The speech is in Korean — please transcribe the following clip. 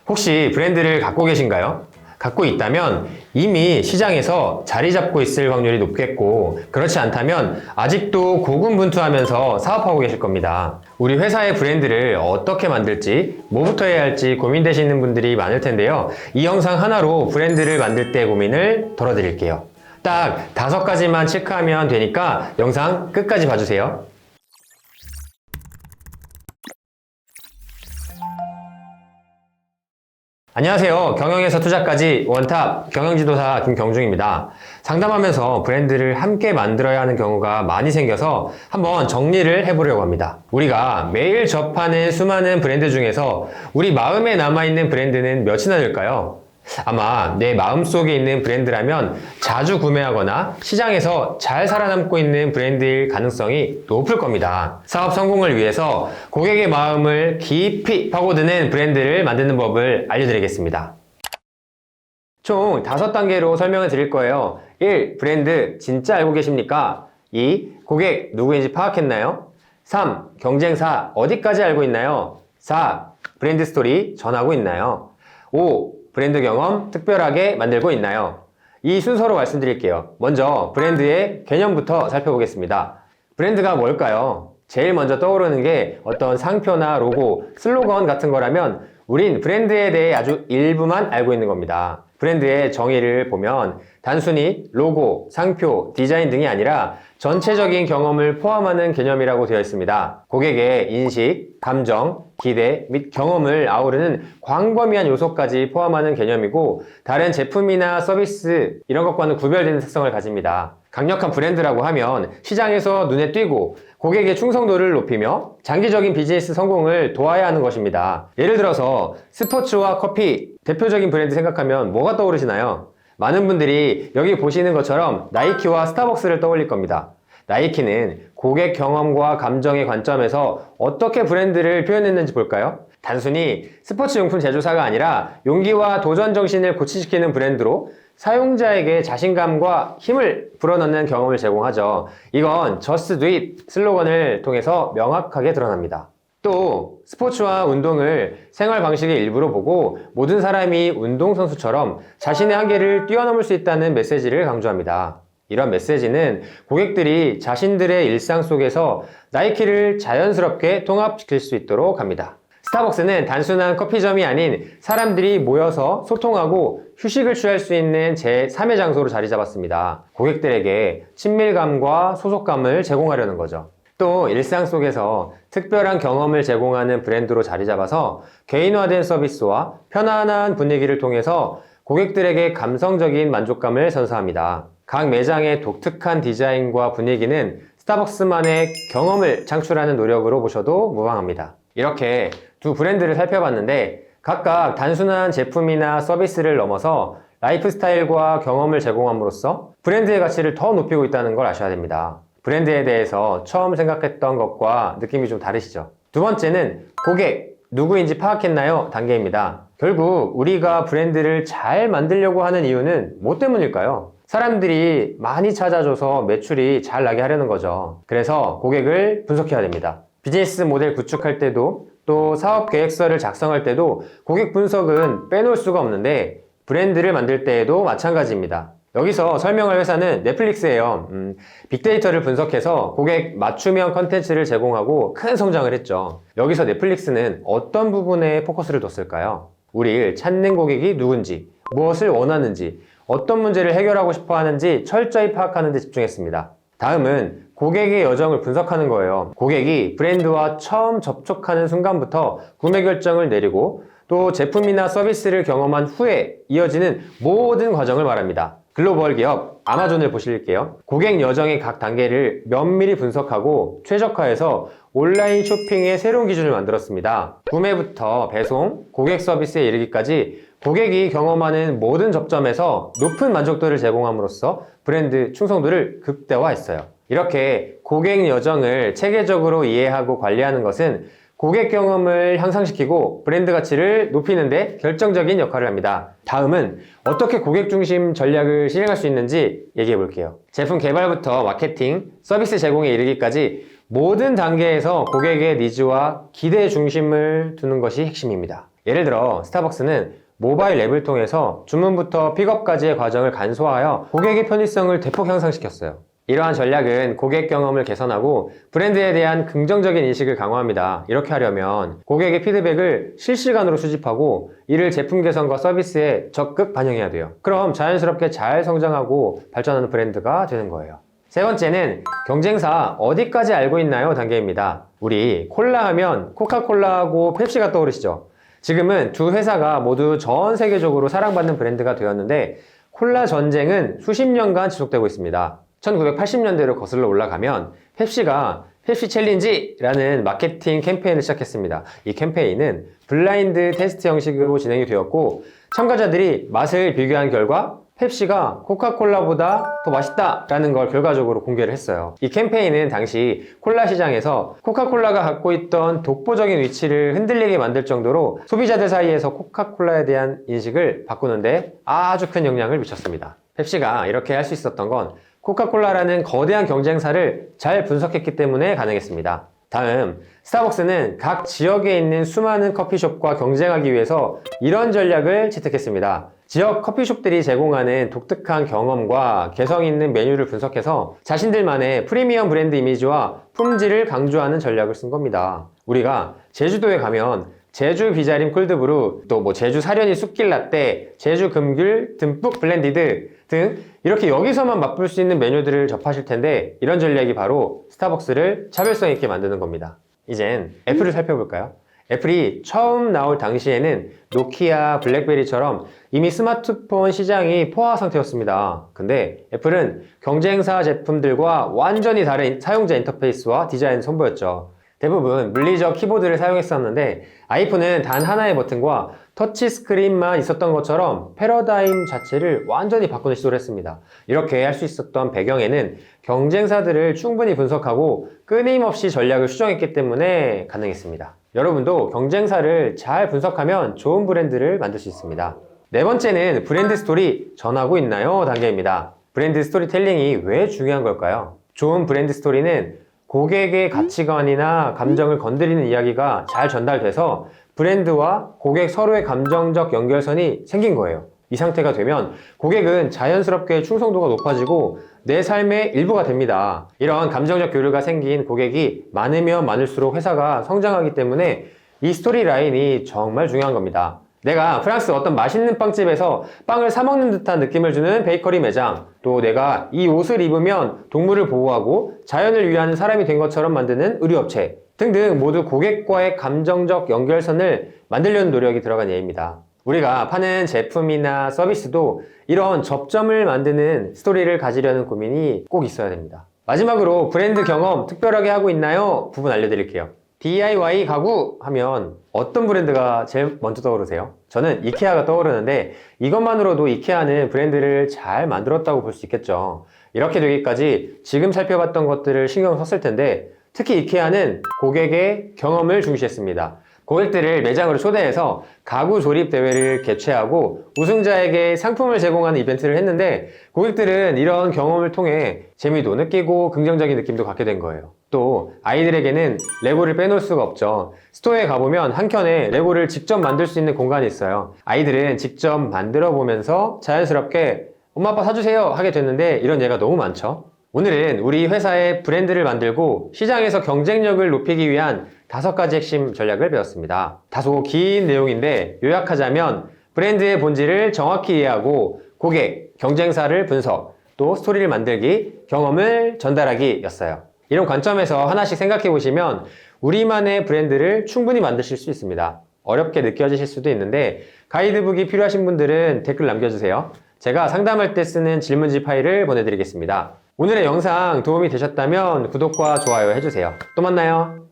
혹시 브랜드를 갖고 계신가요? 갖고 있다면 이미 시장에서 자리 잡고 있을 확률이 높겠고, 그렇지 않다면 아직도 고군분투하면서 사업하고 계실 겁니다. 우리 회사의 브랜드를 어떻게 만들지, 뭐부터 해야 할지 고민되시는 분들이 많을 텐데요. 이 영상 하나로 브랜드를 만들 때 고민을 덜어드릴게요. 딱 5가지만 체크하면 되니까 영상 끝까지 봐주세요. 안녕하세요. 경영에서 투자까지 원탑 경영지도사 김경중입니다. 상담하면서 브랜드를 함께 만들어야 하는 경우가 많이 생겨서 한번 정리를 해보려고 합니다. 우리가 매일 접하는 수많은 브랜드 중에서 우리 마음에 남아있는 브랜드는 몇이나 될까요? 아마 내 마음속에 있는 브랜드라면 자주 구매하거나 시장에서 잘 살아남고 있는 브랜드일 가능성이 높을 겁니다. 사업 성공을 위해서 고객의 마음을 깊이 파고드는 브랜드를 만드는 법을 알려드리겠습니다. 총 5단계로 설명을 드릴 거예요. 1. 브랜드 진짜 알고 계십니까? 2. 고객 누구인지 파악했나요? 3. 경쟁사 어디까지 알고 있나요? 4. 브랜드 스토리 전하고 있나요? 5. 브랜드 경험 특별하게 만들고 있나요? 이 순서로 말씀드릴게요. 먼저 브랜드의 개념부터 살펴보겠습니다. 브랜드가 뭘까요? 제일 먼저 떠오르는 게 어떤 상표나 로고, 슬로건 같은 거라면 우린 브랜드에 대해 아주 일부만 알고 있는 겁니다. 브랜드의 정의를 보면 단순히 로고, 상표, 디자인 등이 아니라 전체적인 경험을 포함하는 개념이라고 되어 있습니다. 고객의 인식, 감정, 기대 및 경험을 아우르는 광범위한 요소까지 포함하는 개념이고, 다른 제품이나 서비스 이런 것과는 구별되는 특성을 가집니다. 강력한 브랜드라고 하면 시장에서 눈에 띄고 고객의 충성도를 높이며 장기적인 비즈니스 성공을 도와야 하는 것입니다. 예를 들어서 스포츠와 커피 대표적인 브랜드 생각하면 뭐가 떠오르시나요? 많은 분들이 여기 보시는 것처럼 나이키와 스타벅스를 떠올릴 겁니다. 나이키는 고객 경험과 감정의 관점에서 어떻게 브랜드를 표현했는지 볼까요? 단순히 스포츠 용품 제조사가 아니라 용기와 도전 정신을 고취시키는 브랜드로 사용자에게 자신감과 힘을 불어넣는 경험을 제공하죠. 이건 Just Do It 슬로건을 통해서 명확하게 드러납니다. 또 스포츠와 운동을 생활 방식의 일부로 보고 모든 사람이 운동선수처럼 자신의 한계를 뛰어넘을 수 있다는 메시지를 강조합니다. 이런 메시지는 고객들이 자신들의 일상 속에서 나이키를 자연스럽게 통합시킬 수 있도록 합니다. 스타벅스는 단순한 커피점이 아닌 사람들이 모여서 소통하고 휴식을 취할 수 있는 제3의 장소로 자리 잡았습니다. 고객들에게 친밀감과 소속감을 제공하려는 거죠. 또 일상 속에서 특별한 경험을 제공하는 브랜드로 자리 잡아서 개인화된 서비스와 편안한 분위기를 통해서 고객들에게 감성적인 만족감을 선사합니다. 각 매장의 독특한 디자인과 분위기는 스타벅스만의 경험을 창출하는 노력으로 보셔도 무방합니다. 이렇게 두 브랜드를 살펴봤는데 각각 단순한 제품이나 서비스를 넘어서 라이프 스타일과 경험을 제공함으로써 브랜드의 가치를 더 높이고 있다는 걸 아셔야 됩니다. 브랜드에 대해서 처음 생각했던 것과 느낌이 좀 다르시죠? 두 번째는 고객 누구인지 파악했나요? 단계입니다. 결국 우리가 브랜드를 잘 만들려고 하는 이유는 뭐 때문일까요? 사람들이 많이 찾아줘서 매출이 잘 나게 하려는 거죠. 그래서 고객을 분석해야 됩니다. 비즈니스 모델 구축할 때도 또 사업 계획서를 작성할 때도 고객 분석은 빼놓을 수가 없는데 브랜드를 만들 때에도 마찬가지입니다. 여기서 설명할 회사는 넷플릭스예요. 빅데이터를 분석해서 고객 맞춤형 컨텐츠를 제공하고 큰 성장을 했죠. 여기서 넷플릭스는 어떤 부분에 포커스를 뒀을까요? 우리를 찾는 고객이 누군지, 무엇을 원하는지, 어떤 문제를 해결하고 싶어 하는지 철저히 파악하는 데 집중했습니다. 다음은 고객의 여정을 분석하는 거예요. 고객이 브랜드와 처음 접촉하는 순간부터 구매 결정을 내리고 또 제품이나 서비스를 경험한 후에 이어지는 모든 과정을 말합니다. 글로벌 기업 아마존을 보실게요. 고객 여정의 각 단계를 면밀히 분석하고 최적화해서 온라인 쇼핑의 새로운 기준을 만들었습니다. 구매부터 배송, 고객 서비스에 이르기까지 고객이 경험하는 모든 접점에서 높은 만족도를 제공함으로써 브랜드 충성도를 극대화했어요. 이렇게 고객 여정을 체계적으로 이해하고 관리하는 것은 고객 경험을 향상시키고 브랜드 가치를 높이는 데 결정적인 역할을 합니다. 다음은 어떻게 고객 중심 전략을 실행할 수 있는지 얘기해 볼게요. 제품 개발부터 마케팅, 서비스 제공에 이르기까지 모든 단계에서 고객의 니즈와 기대 중심을 두는 것이 핵심입니다. 예를 들어 스타벅스는 모바일 앱을 통해서 주문부터 픽업까지의 과정을 간소화하여 고객의 편의성을 대폭 향상시켰어요. 이러한 전략은 고객 경험을 개선하고 브랜드에 대한 긍정적인 인식을 강화합니다. 이렇게 하려면 고객의 피드백을 실시간으로 수집하고 이를 제품 개선과 서비스에 적극 반영해야 돼요. 그럼 자연스럽게 잘 성장하고 발전하는 브랜드가 되는 거예요. 세 번째는 경쟁사 어디까지 알고 있나요? 단계입니다. 우리 콜라 하면 코카콜라하고 펩시가 떠오르시죠? 지금은 두 회사가 모두 전 세계적으로 사랑받는 브랜드가 되었는데 콜라 전쟁은 수십 년간 지속되고 있습니다. 1980년대로 거슬러 올라가면 펩시가 펩시 챌린지라는 마케팅 캠페인을 시작했습니다. 이 캠페인은 블라인드 테스트 형식으로 진행이 되었고 참가자들이 맛을 비교한 결과 펩시가 코카콜라보다 더 맛있다라는 걸 결과적으로 공개를 했어요. 이 캠페인은 당시 콜라 시장에서 코카콜라가 갖고 있던 독보적인 위치를 흔들리게 만들 정도로 소비자들 사이에서 코카콜라에 대한 인식을 바꾸는데 아주 큰 영향을 미쳤습니다. 펩시가 이렇게 할 수 있었던 건 코카콜라라는 거대한 경쟁사를 잘 분석했기 때문에 가능했습니다. 다음, 스타벅스는 각 지역에 있는 수많은 커피숍과 경쟁하기 위해서 이런 전략을 채택했습니다. 지역 커피숍들이 제공하는 독특한 경험과 개성 있는 메뉴를 분석해서 자신들만의 프리미엄 브랜드 이미지와 품질을 강조하는 전략을 쓴 겁니다. 우리가 제주도에 가면 제주 비자림 콜드브루, 또 제주 사려니 쑥길 라떼, 제주 금귤 듬뿍 블렌디드 등 이렇게 여기서만 맛볼 수 있는 메뉴들을 접하실 텐데 이런 전략이 바로 스타벅스를 차별성 있게 만드는 겁니다. 이젠 애플을 살펴볼까요? 애플이 처음 나올 당시에는 노키아, 블랙베리처럼 이미 스마트폰 시장이 포화 상태였습니다. 근데 애플은 경쟁사 제품들과 완전히 다른 사용자 인터페이스와 디자인을 선보였죠. 대부분 물리적 키보드를 사용했었는데 아이폰은 단 하나의 버튼과 터치 스크린만 있었던 것처럼 패러다임 자체를 완전히 바꾸는 시도를 했습니다. 이렇게 할 수 있었던 배경에는 경쟁사들을 충분히 분석하고 끊임없이 전략을 수정했기 때문에 가능했습니다. 여러분도 경쟁사를 잘 분석하면 좋은 브랜드를 만들 수 있습니다. 네 번째는 브랜드 스토리 전하고 있나요? 단계입니다. 브랜드 스토리텔링이 왜 중요한 걸까요? 좋은 브랜드 스토리는 고객의 가치관이나 감정을 건드리는 이야기가 잘 전달돼서 브랜드와 고객 서로의 감정적 연결선이 생긴 거예요. 이 상태가 되면 고객은 자연스럽게 충성도가 높아지고 내 삶의 일부가 됩니다. 이런 감정적 교류가 생긴 고객이 많으면 많을수록 회사가 성장하기 때문에 이 스토리 라인이 정말 중요한 겁니다. 내가 프랑스 어떤 맛있는 빵집에서 빵을 사 먹는 듯한 느낌을 주는 베이커리 매장, 또 내가 이 옷을 입으면 동물을 보호하고 자연을 위하는 사람이 된 것처럼 만드는 의류업체 등등 모두 고객과의 감정적 연결선을 만들려는 노력이 들어간 예입니다. 우리가 파는 제품이나 서비스도 이런 접점을 만드는 스토리를 가지려는 고민이 꼭 있어야 됩니다. 마지막으로 브랜드 경험 특별하게 하고 있나요? 부분 알려드릴게요. DIY 가구 하면 어떤 브랜드가 제일 먼저 떠오르세요? 저는 이케아가 떠오르는데 이것만으로도 이케아는 브랜드를 잘 만들었다고 볼 수 있겠죠. 이렇게 되기까지 지금 살펴봤던 것들을 신경 썼을 텐데 특히 이케아는 고객의 경험을 중시했습니다. 고객들을 매장으로 초대해서 가구 조립 대회를 개최하고 우승자에게 상품을 제공하는 이벤트를 했는데 고객들은 이런 경험을 통해 재미도 느끼고 긍정적인 느낌도 갖게 된 거예요. 또 아이들에게는 레고를 빼놓을 수가 없죠. 스토어에 가보면 한켠에 레고를 직접 만들 수 있는 공간이 있어요. 아이들은 직접 만들어 보면서 자연스럽게 엄마 아빠 사주세요 하게 됐는데 이런 예가 너무 많죠. 오늘은 우리 회사의 브랜드를 만들고 시장에서 경쟁력을 높이기 위한 5가지 핵심 전략을 배웠습니다. 다소 긴 내용인데 요약하자면 브랜드의 본질을 정확히 이해하고 고객, 경쟁사를 분석, 또 스토리를 만들기, 경험을 전달하기 였어요. 이런 관점에서 하나씩 생각해 보시면 우리만의 브랜드를 충분히 만드실 수 있습니다. 어렵게 느껴지실 수도 있는데 가이드북이 필요하신 분들은 댓글 남겨주세요. 제가 상담할 때 쓰는 질문지 파일을 보내드리겠습니다. 오늘의 영상 도움이 되셨다면 구독과 좋아요 해주세요. 또 만나요.